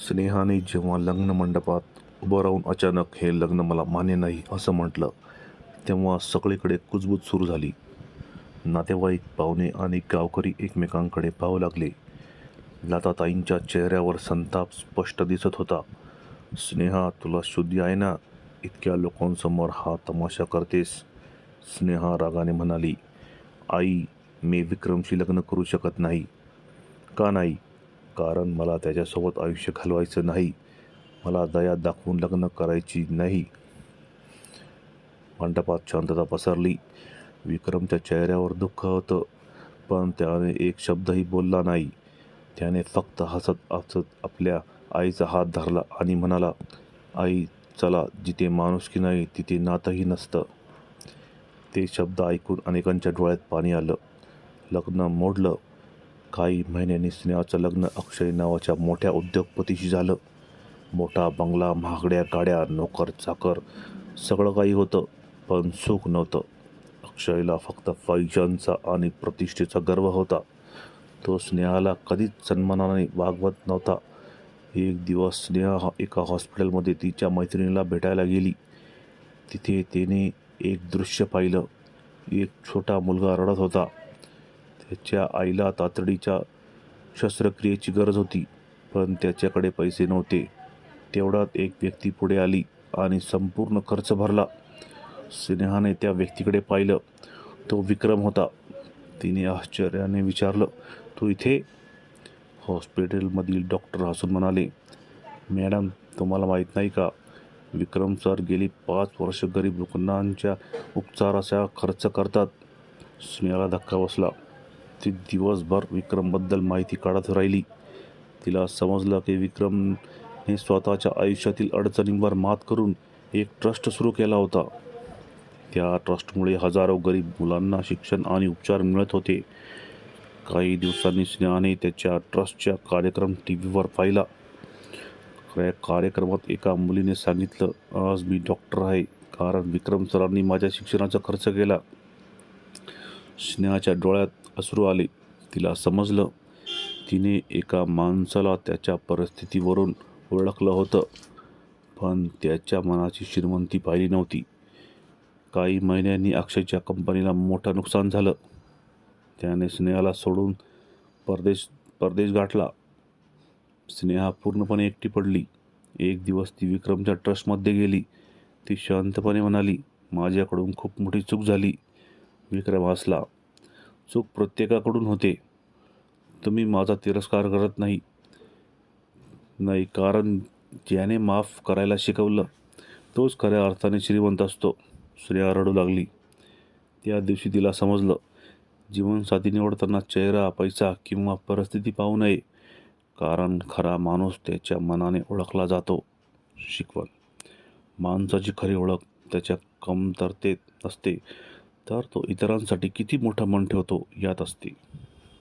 स्नेहाने जेव्हा लग्न मंडपात उभं राहून अचानक हे लग्न मला मान्य नाही असं म्हटलं, तेव्हा सगळीकडे कुजबूज सुरू झाली. नातेवाईक, पाहुणे आणि गावकरी एकमेकांकडे पाहू लागले. लताताईंच्या चेहऱ्यावर संताप स्पष्ट दिसत होता. स्नेहा, तुला शुद्धी आहे ना? इतक्या लोकांसमोर हा तमाशा करतेस? स्नेहा रागाने म्हणाली, आई, मी विक्रमशी लग्न करू शकत नाही. का नाही? कारण मला त्याच्यासोबत आयुष्य घालवायचं नाही. मला दया दाखवून लग्न करायची नाही. मंडपात शांतता पसरली. विक्रमच्या चेहऱ्यावर दुःख होतं, पण त्याने एक शब्दही बोलला नाही. त्याने फक्त हसत हसत आपल्या आईचा हात धरला आणि म्हणाला, आई, चला, जिथे माणुसकी नाही तिथे नातंही नसतं. ते शब्द ऐकून अनेकांच्या डोळ्यात पाणी आलं. लग्न मोडलं. काही महिन्यांनी स्नेहाचं लग्न अक्षय नावाच्या मोठ्या उद्योगपतीशी झालं. मोठा बंगला, महागड्या गाड्या, नोकर चाकर, सगळं काही होतं, पण सुख नव्हतं. अक्षयला फक्त पैशांचा आणि प्रतिष्ठेचा गर्व होता. तो स्नेहाला कधीच सन्मानाने वागवत नव्हता. एक दिवस स्नेहा एका हॉस्पिटलमध्ये तिच्या मैत्रिणीला भेटायला गेली. तिथे तिने एक दृश्य पाहिलं. एक छोटा मुलगा रडत होता. त्याच्या आईला तातडीच्या शस्त्रक्रियेची गरज होती, पण त्याच्याकडे पैसे नव्हते. तेवढ्यात एक व्यक्ती पुढे आली आणि संपूर्ण खर्च भरला. स्नेहाने त्या व्यक्तीकडे पाहिलं. तो विक्रम होता. तिने आश्चर्याने विचारलं, तू इथे? हॉस्पिटलमधील डॉक्टर हसून म्हणाले, मॅडम, तुम्हाला माहीत नाही का? विक्रम सर गेली 5 वर्ष गरीब रुग्णांच्या उपचाराचा खर्च करतात. स्नेहाला धक्का बसला. ती दिवसभर विक्रमबद्दल माहिती काढत राहिली. तिला समजलं की विक्रमने स्वतःच्या आयुष्यातील अडचणींवर मात करून एक ट्रस्ट सुरू केला होता. त्या ट्रस्टमुळे हजारो गरीब मुलांना शिक्षण आणि उपचार मिळत होते. काही दिवसांनी स्नेहाने त्याच्या ट्रस्टचा कार्यक्रम TV वर पाहिला. त्या कार्यक्रमात एका मुलीने सांगितलं, आज मी डॉक्टर आहे कारण विक्रम सरांनी माझ्या शिक्षणाचा खर्च केला. स्नेहाच्या डोळ्यात अश्रू आले. तिला समजलं, तिने एका माणसाला त्याच्या परिस्थितीवरून ओळखलं होतं, पण त्याच्या मनाची श्रीमंती पाहिली नव्हती. काही महिन्यांनी अक्षयच्या कंपनीला मोठं नुकसान झालं. त्याने स्नेहाला सोडून परदेश गाठला. स्नेहा पूर्णपणे एकटी पडली. एक दिवस ती विक्रमच्या ट्रस्टमध्ये गेली. ती शांतपणे म्हणाली, माझ्याकडून खूप मोठी चूक झाली. विक्रम हसला. चूक प्रत्येकाकडून होते. तुम्ही माझा तिरस्कार करत नाही, कारण ज्याने माफ करायला शिकवलं तोच खऱ्या अर्थाने श्रीमंत असतो. स्नेहा रडू लागली. त्या दिवशी तिला समजलं, जीवनसाथी निवडताना चेहरा, पैसा किंवा परिस्थिती पाहू नये, कारण खरा माणूस त्याच्या मनाने ओळखला जातो. शिकवण: माणसाची खरी ओळख त्याच्या कमतरतेत नसते, तर तो इतरांसाठी किती मोठं मन ठेवतो यात असते.